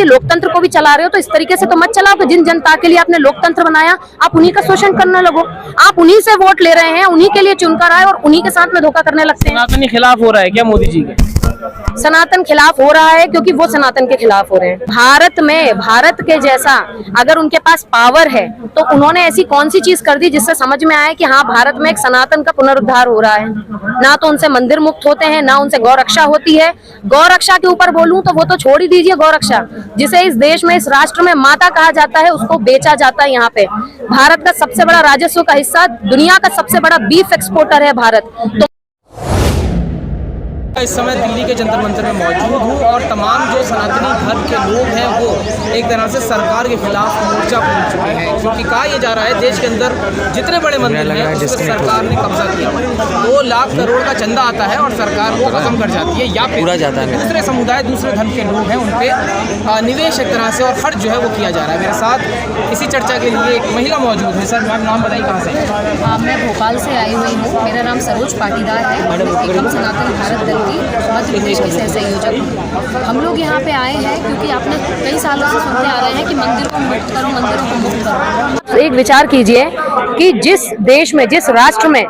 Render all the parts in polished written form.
कि लोकतंत्र को भी चला रहे हो तो इस तरीके से तो मत चलाओ कि जिन जनता के लिए आपने लोकतंत्र बनाया आप उन्हीं का शोषण करने लगो। आप उन्हीं से वोट ले रहे हैं, उन्हीं के लिए चुनकर आए और उन्हीं के साथ में धोखा करने लगते हैं। सनातनी खिलाफ हो रहा है क्या मोदी जी के? सनातन खिलाफ हो रहा है क्योंकि वो सनातन के खिलाफ हो रहे हैं। भारत में भारत के जैसा अगर उनके पास पावर है तो उन्होंने ऐसी कौन सी चीज कर दी जिससे समझ में आए कि हाँ भारत में एक सनातन का पुनरुद्धार हो रहा है। ना तो उनसे मंदिर मुक्त होते हैं, ना उनसे गौरक्षा होती है। गौरक्षा के ऊपर बोलूं तो वो तो छोड़ ही दीजिए, गौरक्षा जिसे इस देश में इस राष्ट्र में माता कहा जाता है उसको बेचा जाता है। यहाँ पे भारत का सबसे बड़ा राजस्व का हिस्सा, दुनिया का सबसे बड़ा बीफ एक्सपोर्टर है भारत। तो इस समय दिल्ली के जंतर मंतर में मौजूद हूँ और तमाम जो सनातनी धर्म के लोग हैं वो एक तरह से सरकार के खिलाफ मोर्चा खोल चुके हैं, क्योंकि कहा यह जा रहा है देश के अंदर जितने बड़े मंदिर हैं उस पर सरकार ने कब्जा किया। 2 लाख करोड़ का चंदा आता है और सरकार वो खत्म कर जाती है या फिर दूसरे समुदाय दूसरे धर्म के लोग हैं उन पर निवेश एक तरह से और खर्च जो है वो किया जा रहा है। मेरे साथ इसी चर्चा के लिए एक महिला मौजूद है। सर मैम नाम बताइए, कहाँ से? मैं भोपाल से आई हुई हूँ। मेरा नाम सरोज पाटीदार है। एकम सनातन भारत दल की मध्य प्रदेश की सह संयोजक हूँ। हम लोग यहाँ पे आए हैं क्योंकि आपने कई सालों से सुनते आ रहे हैं कि मंदिरों को मुक्त करो, मंदिरों को मुक्त करो। एक विचार कीजिए कि जिस देश में, जिस राष्ट्र में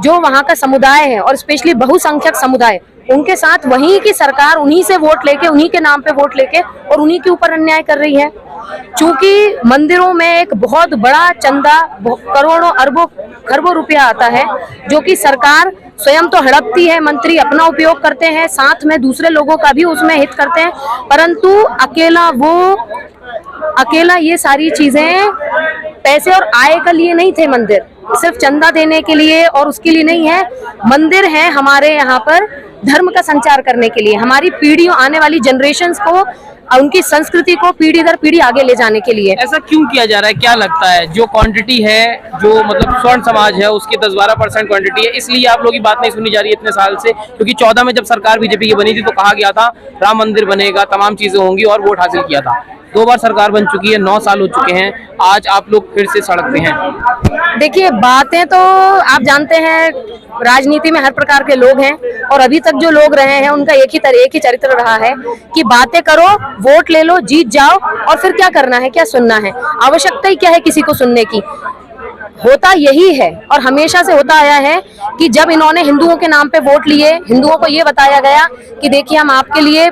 जो वहाँ का समुदाय है और स्पेशली बहुसंख्यक समुदाय, उनके साथ वहीं की सरकार उन्हीं से वोट लेके, उन्हीं के नाम पे वोट लेके और उन्हीं के ऊपर अन्याय कर रही है। चूंकि मंदिरों में एक बहुत बड़ा चंदा, करोड़ों अरबों खरबों रुपया आता है जो कि सरकार स्वयं तो हड़पती है, मंत्री अपना उपयोग करते हैं, साथ में दूसरे लोगों का भी उसमें हित करते हैं, परंतु अकेला ये सारी चीजें पैसे और आय के लिए नहीं थे। मंदिर सिर्फ चंदा देने के लिए और उसके लिए नहीं है। मंदिर है हमारे यहाँ पर धर्म का संचार करने के लिए, हमारी पीढ़ियों, आने वाली जनरेशंस को, उनकी संस्कृति को पीढ़ी दर पीढ़ी आगे ले जाने के लिए। ऐसा क्यों किया जा रहा है? क्या लगता है जो क्वांटिटी है, जो मतलब स्वर्ण समाज है उसकी 10-12% क्वांटिटी है, इसलिए आप लोगों की बात नहीं सुनी जा रही है इतने साल से? क्योंकि 14 में जब सरकार बीजेपी की बनी थी तो कहा गया था राम मंदिर बनेगा, तमाम चीजें होंगी और वोट हासिल किया था। 2 बार सरकार बन चुकी है, 9 साल हो चुके हैं, आज आप लोग फिर से सड़क पे हैं। देखिए, बातें तो आप जानते हैं राजनीति में हर प्रकार के लोग हैं और अभी तक जो लोग रहे हैं उनका एक ही चरित्र रहा है कि बातें करो, वोट ले लो, जीत जाओ और फिर क्या करना है, क्या सुनना है, आवश्यकता ही क्या है किसी को सुनने की। होता यही है और हमेशा से होता आया है कि जब इन्होंने हिंदुओं के नाम पे वोट लिए, हिंदुओं को ये बताया गया कि देखिए हम आपके लिए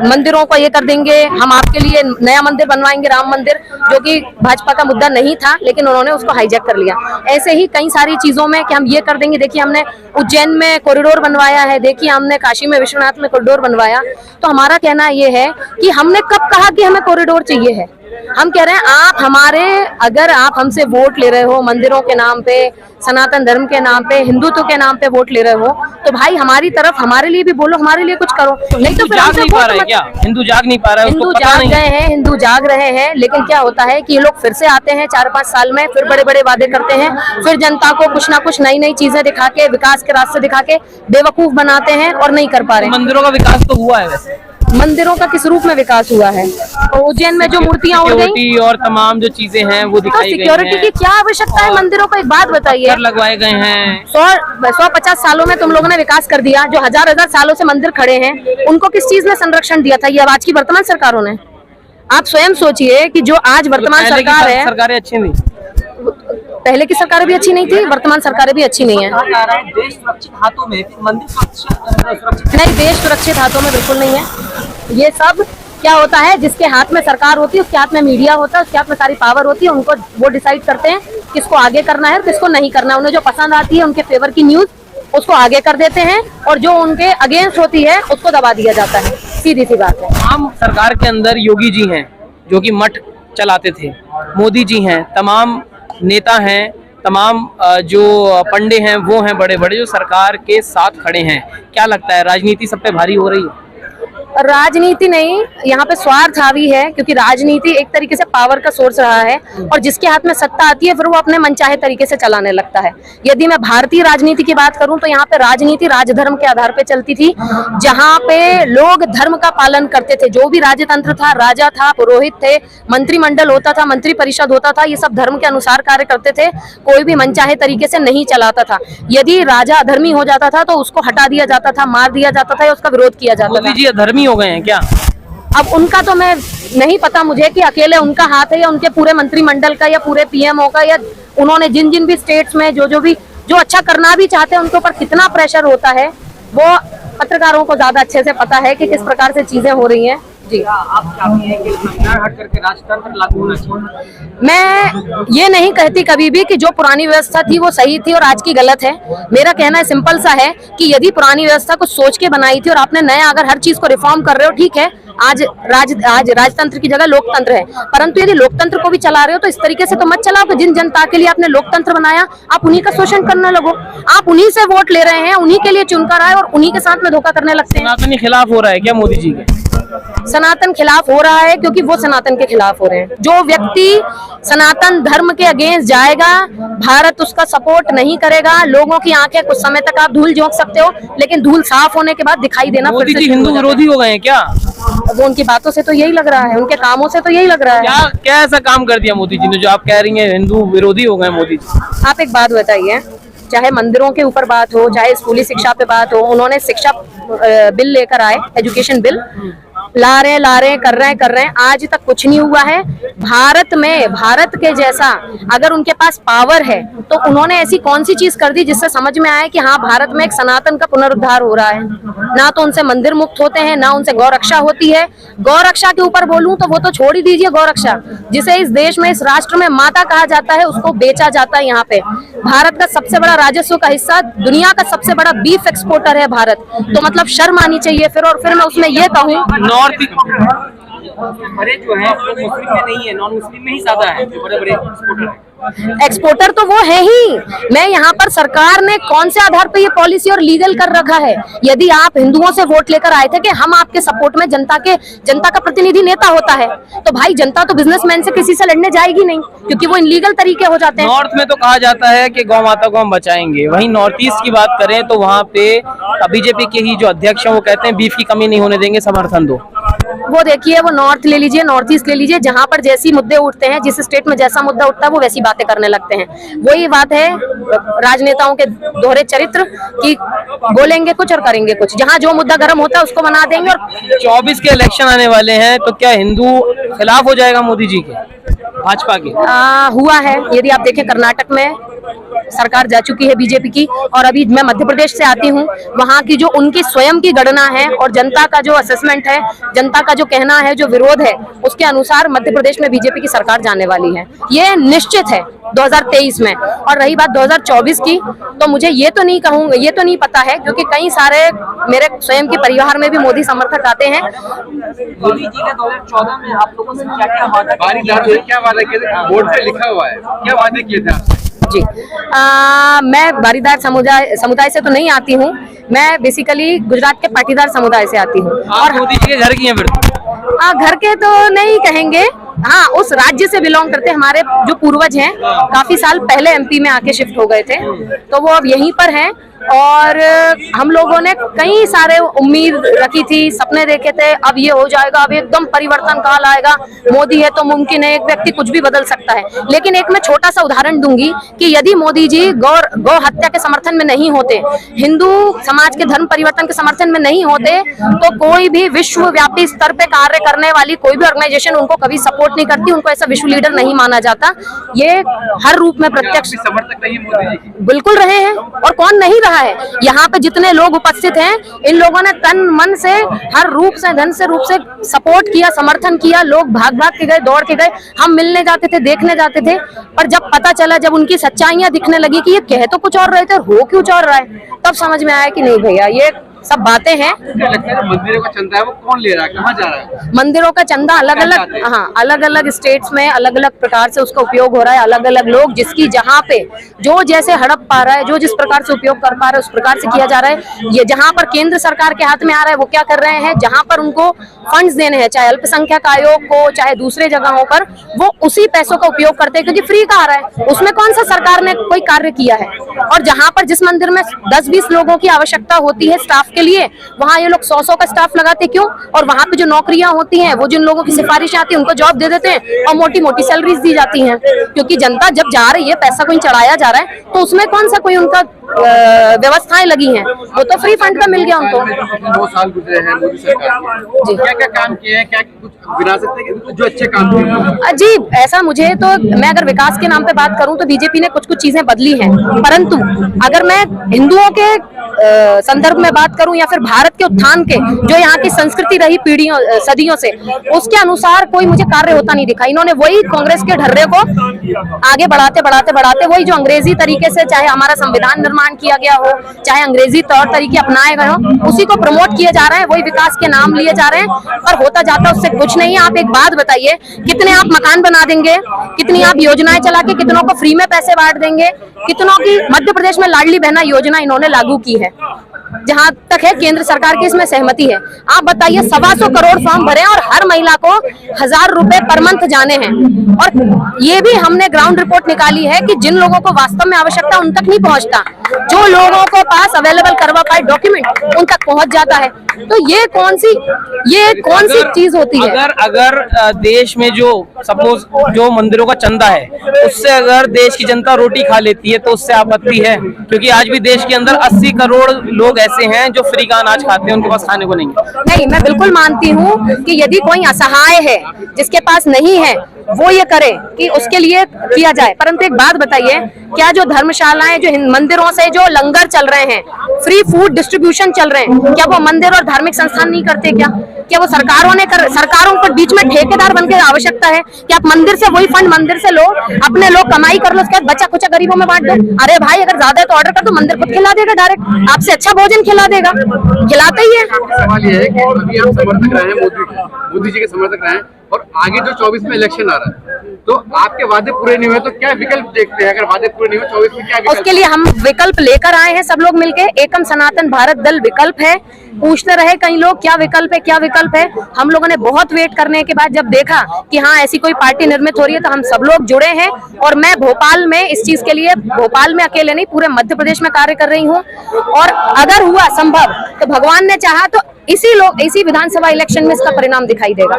मंदिरों को ये कर देंगे, हम आपके लिए नया मंदिर बनवाएंगे, राम मंदिर, जो कि भाजपा का मुद्दा नहीं था लेकिन उन्होंने उसको हाईजैक कर लिया। ऐसे ही कई सारी चीजों में कि हम ये कर देंगे, देखिए हमने उज्जैन में कॉरिडोर बनवाया है, देखिए हमने काशी में विश्वनाथ में कॉरिडोर बनवाया। तो हमारा कहना ये है कि हमने कब कहा कि हमें कॉरिडोर चाहिए है? हम कह रहे हैं अगर आप हमसे वोट ले रहे हो मंदिरों के नाम पे, सनातन धर्म के नाम पे, हिंदुत्व के नाम पे वोट ले रहे हो तो भाई हमारी तरफ, हमारे लिए भी बोलो, हमारे लिए कुछ करो। नहीं तो फिर जाग नहीं पा रहा है क्या? हिंदू जाग नहीं पा रहा है? हिंदू जाग गए हैं, हिंदू जाग रहे हैं, लेकिन क्या होता है कि ये लोग फिर से आते हैं 4-5 साल में, फिर बड़े बड़े वादे करते हैं, फिर जनता को कुछ ना कुछ नई नई चीजें दिखा के, विकास के रास्ते दिखा के बेवकूफ बनाते हैं और नहीं कर पा रहे। मंदिरों का विकास तो हुआ है, वैसे मंदिरों का किस रूप में विकास हुआ है? उज्जैन में जो मूर्तियां उड़ गई और तमाम जो चीजें हैं वो दिखाई गई हैं। सिक्योरिटी की क्या आवश्यकता है मंदिरों को? एक बात बताइए, लगवाए गए हैं। 150 सालों में तुम लोगों ने विकास कर दिया, जो हजार सालों से मंदिर खड़े हैं उनको किस चीज ने संरक्षण दिया था? ये आज की वर्तमान सरकारों ने। आप स्वयं सोचिए कि जो आज वर्तमान सरकार है, सरकारें अच्छी नहीं, पहले की सरकारें भी अच्छी नहीं थी, वर्तमान सरकारें भी अच्छी नहीं है। देश सुरक्षित हाथों में, मंदिर सुरक्षित नहीं, देश सुरक्षित हाथों में बिल्कुल नहीं है। ये सब क्या होता है, जिसके हाथ में सरकार होती है उसके हाथ में मीडिया होता है, उसके हाथ में सारी पावर होती है, उनको वो डिसाइड करते हैं किसको आगे करना है किसको नहीं करना है। उन्हें जो पसंद आती है उनके फेवर की न्यूज उसको आगे कर देते हैं और जो उनके अगेंस्ट होती है उसको दबा दिया जाता है। सीधी सी बात है। आम सरकार के अंदर योगी जी हैं जो कि मठ चलाते थे, मोदी जी हैं, तमाम नेता हैं, तमाम जो पंडे हैं वो हैं बड़े बड़े जो सरकार के साथ खड़े हैं। क्या लगता है राजनीति सब पे भारी हो रही है? राजनीति नहीं, यहाँ पे स्वार्थ हावी है, क्योंकि राजनीति एक तरीके से पावर का सोर्स रहा है और जिसके हाथ में सत्ता आती है फिर वो अपने मनचाहे तरीके से चलाने लगता है। यदि मैं भारतीय राजनीति की बात करूं तो यहाँ पे राजनीति राजधर्म के आधार पे चलती थी, जहाँ पे लोग धर्म का पालन करते थे। जो भी राजतंत्र था, राजा था, पुरोहित थे, मंत्रिमंडल होता था, मंत्री परिषद होता था, ये सब धर्म के अनुसार कार्य करते थे, कोई भी मनचाहे तरीके से नहीं चलाता था। यदि राजा अधर्मी हो जाता था तो उसको हटा दिया जाता था, मार दिया जाता था या उसका विरोध किया जाता था। अधर्मी हो गए हैं क्या? अब उनका तो मैं नहीं पता मुझे कि अकेले उनका हाथ है या उनके पूरे मंत्रिमंडल का या पूरे पीएमओ का, या उन्होंने जिन जिन भी स्टेट्स में जो अच्छा करना भी चाहते हैं उनके ऊपर कितना प्रेशर होता है, वो पत्रकारों को ज्यादा अच्छे से पता है कि किस प्रकार से चीजें हो रही हैं। जी, आप चाहती हैं कि संविधान हट करके राजतंत्र लागू होना चाहिए? मैं ये नहीं कहती कभी भी कि जो पुरानी व्यवस्था थी वो सही थी और आज की गलत है। मेरा कहना सिंपल सा है कि यदि पुरानी व्यवस्था को सोच के बनाई थी और आपने नया अगर हर चीज को रिफॉर्म कर रहे हो, ठीक है, आज राजतंत्र की जगह लोकतंत्र है, परंतु यदि लोकतंत्र को भी चला रहे हो तो इस तरीके से तो मत चलाओ कि जिन जनता के लिए आपने लोकतंत्र बनाया आप उन्हीं का शोषण करने लगो। आप उन्हीं से वोट ले रहे हैं, उन्हीं के लिए चुनकर आए और उन्हीं के साथ में धोखा करने लगते हैं। सनातनी खिलाफ हो रहा है क्या मोदी जी के? सनातन खिलाफ हो रहा है क्योंकि वो सनातन के खिलाफ हो रहे हैं। जो व्यक्ति सनातन धर्म के अगेंस्ट जाएगा, भारत उसका सपोर्ट नहीं करेगा। लोगों की आंखें कुछ समय तक आप धूल झोंक सकते हो, लेकिन धूल साफ होने के बाद दिखाई देना मोदी जी हिंदू विरोधी हो गए हैं क्या? वो उनकी बातों से तो यही लग रहा है, उनके कामों से तो यही लग रहा है। क्या ऐसा काम कर दिया मोदी जी ने जो आप कह रही हैं हिंदू विरोधी हो गए मोदी जी? आप एक बात बताइए, चाहे मंदिरों के ऊपर बात हो, चाहे स्कूली शिक्षा पे बात हो, उन्होंने शिक्षा बिल लेकर आए, एजुकेशन बिल ला रहे कर रहे हैं, आज तक कुछ नहीं हुआ है। भारत में भारत के जैसा अगर उनके पास पावर है तो उन्होंने ऐसी कौन सी चीज कर दी जिससे समझ में आए कि हाँ भारत में एक सनातन का पुनरुद्धार हो रहा है। ना तो उनसे मंदिर मुक्त होते हैं, ना उनसे गौरक्षा होती है। गौरक्षा के ऊपर बोलूं तो वो तो छोड़ ही दीजिए, गौरक्षा जिसे इस देश में, इस राष्ट्र में माता कहा जाता है, उसको बेचा जाता है। यहाँ पे भारत का सबसे बड़ा राजस्व का हिस्सा, दुनिया का सबसे बड़ा बीफ एक्सपोर्टर है भारत, तो मतलब शर्म आनी चाहिए फिर। और फिर मैं उसमें ये कहूँ, बड़े जो है मुस्लिम में नहीं है, नॉन मुस्लिम में ही ज्यादा है जो बड़े बड़े एक्सपोर्टर है। एक्सपोर्टर तो वो है ही। मैं यहाँ पर सरकार ने कौन से आधार पर ये पॉलिसी और लीगल कर रखा है? यदि आप हिंदुओं से वोट लेकर आए थे कि हम आपके सपोर्ट में, जनता का प्रतिनिधि नेता होता है, तो भाई जनता तो बिजनेसमैन से किसी से लड़ने जाएगी नहीं, क्योंकि वो इनलीगल तरीके हो जाते हैं। नॉर्थ में तो कहा जाता है कि गौ माता को हम बचाएंगे, वहीं नॉर्थ ईस्ट की बात करें तो वहाँ पे बीजेपी के ही जो अध्यक्ष हैं वो कहते हैं बीफ की कमी नहीं होने देंगे, समर्थन दो। वो देखिए, वो नॉर्थ ले लीजिए, नॉर्थ ईस्ट ले लीजिए, जहां पर जैसी मुद्दे उठते हैं, जिस स्टेट में जैसा मुद्दा उठता है वो वैसी बातें करने लगते हैं। वही बात है राजनेताओं के दोहरे चरित्र की, बोलेंगे कुछ और करेंगे कुछ। जहां जो मुद्दा गर्म होता है उसको बना देंगे। और 24 के इलेक्शन आने वाले हैं, तो क्या हिंदू खिलाफ हो जाएगा मोदी जी के, भाजपा के? हुआ है। यदि आप देखें, कर्नाटक में सरकार जा चुकी है बीजेपी की, और अभी मैं मध्य प्रदेश से आती हूँ, वहाँ की जो उनकी स्वयं की गणना है और जनता का जो असेसमेंट है, जनता का जो कहना है, जो विरोध है, उसके अनुसार मध्य प्रदेश में बीजेपी की सरकार जाने वाली है। ये निश्चित है 2023 में। और रही बात 2024 की, तो मुझे ये तो नहीं कहूँगा, ये तो नहीं पता है, क्योंकि कई सारे मेरे स्वयं के परिवार में भी मोदी समर्थक आते हैं। मोदी जी का 2014 में आप लोगों से क्या वादा किया? बोर्ड पे लिखा हुआ है, क्या वादे किए थे? जी, मैं बारीदार समुदाय से तो नहीं आती हूँ, मैं बेसिकली गुजरात के पाटीदार समुदाय से आती हूँ। और मोदी जी के घर की हैं फिर? घर के तो नहीं कहेंगे, हाँ उस राज्य से बिलोंग करते। हमारे जो पूर्वज हैं काफी साल पहले एमपी में आके शिफ्ट हो गए थे, तो वो अब यहीं पर हैं। और हम लोगों ने कई सारे उम्मीद रखी थी, सपने देखे थे, अब ये हो जाएगा, अब एकदम परिवर्तन काल आएगा, मोदी है तो मुमकिन है, एक व्यक्ति कुछ भी बदल सकता है। लेकिन एक मैं छोटा सा उदाहरण दूंगी कि यदि मोदी जी गौ हत्या के समर्थन में नहीं होते, हिंदू समाज के धर्म परिवर्तन के समर्थन में नहीं होते, तो कोई भी विश्वव्यापी स्तर पे कार्य करने वाली कोई भी ऑर्गेनाइजेशन उनको कभी सपोर्ट नहीं करती, उनको ऐसा विश्व लीडर नहीं माना जाता। ये हर रूप में प्रत्यक्ष समर्थक नहीं मोदी जी की? बिल्कुल रहे हैं, और कौन नहीं रहा है। यहाँ पे जितने लोग उपस्थित हैं, इन लोगों ने तन मन से, हर रूप से, धन से रूप से सपोर्ट किया, समर्थन किया। लोग भाग भाग के गए, दौड़ के गए, हम मिलने जाते थे, देखने जाते थे। पर जब पता चला, जब उनकी सच्चाइयां दिखने लगी कि ये कह तो कुछ और रहे थे, हो क्यों और रहा है, तब समझ में आया कि नहीं भैया, ये सब बातें हैं। लगता है मंदिरों का चंदा है वो कौन ले रहा है, कहाँ जा रहा है? मंदिरों का चंदा अलग अलग, हाँ अलग अलग स्टेट्स में अलग अलग प्रकार से उसका उपयोग हो रहा है। अलग अलग लोग जिसकी जहाँ पे जो जैसे हड़प पा रहा है, जो जिस प्रकार से उपयोग कर पा रहा है, उस प्रकार से किया जा रहा है। ये जहाँ पर केंद्र सरकार के हाथ में आ रहा है, वो क्या कर रहे हैं, जहाँ पर उनको फंड्स देने हैं, चाहे अल्पसंख्यक आयोग को, चाहे दूसरे जगहों पर, वो उसी पैसों का उपयोग करते हैं, क्योंकि फ्री का आ रहा है। उसमें कौन सा सरकार ने कोई कार्य किया है? और जहाँ पर जिस मंदिर में 10-20 लोगों की आवश्यकता होती है, स्टाफ के लिए वहाँ ये लोग 100 का स्टाफ लगाते क्यों? और वहाँ पे जो नौकरियां होती हैं, वो जिन लोगों की सिफारिशें आती हैं उनको जॉब दे देते हैं और मोटी मोटी सैलरीज दी जाती हैं। क्योंकि जनता जब जा रही है, पैसा कोई चढ़ाया जा रहा है, तो उसमें कौन सा कोई उनका व्यवस्थाएं लगी हैं, वो तो फ्री फंड का मिल गया उनको। 2 साल गुजरे हैं मोदी सरकार के, क्या क्या काम किए हैं, क्या कुछ गिना सकते हैं कि जो अच्छे काम किए? जी, ऐसा मुझे तो, मैं अगर विकास के नाम पे बात करूं तो बीजेपी ने कुछ कुछ चीजें बदली हैं, परंतु अगर मैं हिंदुओं के संदर्भ में बात करूं या फिर भारत के उत्थान के, जो यहाँ की संस्कृति रही पीढ़ियों सदियों से, उसके अनुसार कोई मुझे कार्य होता नहीं दिखा। इन्होंने वही कांग्रेस के ढर्रे को आगे बढ़ाते बढ़ाते बढ़ाते वही जो अंग्रेजी तरीके से चाहे हमारा संविधान निर्माण किया गया हो, चाहे अंग्रेजी तौर तरीके अपनाए गए हो, उसी को प्रमोट किए जा रहे हैं, वही विकास के नाम लिए जा रहे हैं, पर होता जाता उससे कुछ नहीं है। आप एक बात बताइए, कितने आप मकान बना देंगे, कितनी आप योजनाएं चला के कितनों को फ्री में पैसे बांट देंगे, कितनों की मध्य प्रदेश में लाडली बहना योजना इन्होंने लागू की है, जहां तक है केंद्र सरकार की इसमें सहमति है। आप बताइए, 125 करोड़ फॉर्म भरे और हर महिला को 1000 रुपए पर मंथ जाने हैं, और ये भी हमने ग्राउंड रिपोर्ट निकाली है कि जिन लोगों को वास्तव में आवश्यकता उन तक नहीं पहुंचता, जो लोगों को पास अवेलेबल करवा पाए डॉक्यूमेंट उन तक पहुंच जाता है। तो ये कौन सी चीज होती है? अगर देश में जो सपोज जो मंदिरों का चंदा है, उससे अगर देश की जनता रोटी खा लेती है तो उससे आपत्ति है? क्योंकि आज भी देश के अंदर 80 करोड़ लोग ऐसे हैं जो फ्री का अनाज खाते हैं, उनके पास खाने को नहीं है। नहीं, मैं बिल्कुल मानती हूँ कि यदि कोई असहाय है, जिसके पास नहीं है, वो ये करे कि उसके लिए किया जाए। परंतु एक बात बताइए, क्या जो धर्मशालाएं, जो मंदिरों से जो लंगर चल रहे हैं, फ्री फूड डिस्ट्रीब्यूशन चल रहे हैं, क्या वो मंदिर और धार्मिक संस्थान नहीं करते? क्या वो सरकारों को बीच में ठेकेदार बन के आवश्यकता है कि आप मंदिर से वही फंड मंदिर से लो, अपने लोग कमाई कर लो, उसके बाद बचा कुचा गरीबों में बांट दो? अरे भाई, अगर ज्यादा है तो ऑर्डर कर दो, मंदिर खुद खिला देगा, डायरेक्ट आपसे अच्छा भोजन खिला देगा, खिलाता ही है। सवाल ये है कि अभी आप समर्थक रहे हैं, मोदी जी के समर्थक रहे हैं, और आगे जो 24 में इलेक्शन आ रहा है, तो आपके वादे पूरे नहीं हुए तो क्या विकल्प देखते हैं? अगर वादे पूरे नहीं हुए 24 में क्या विकल्प? उसके लिए हम विकल्प लेकर आए हैं, सब लोग मिलके। एकम सनातन भारत दल विकल्प है। पूछते रहे कई लोग क्या विकल्प है, क्या विकल्प है। हम लोगों ने बहुत वेट करने के बाद जब देखा कि हाँ ऐसी कोई पार्टी निर्मित हो रही है, तो हम सब लोग जुड़े हैं। और मैं भोपाल में इस चीज के लिए, भोपाल में अकेले नहीं, पूरे मध्य प्रदेश में कार्य कर रही हूँ। और अगर हुआ संभव तो भगवान ने चाहा तो इसी विधानसभा इलेक्शन में इसका परिणाम दिखाई देगा।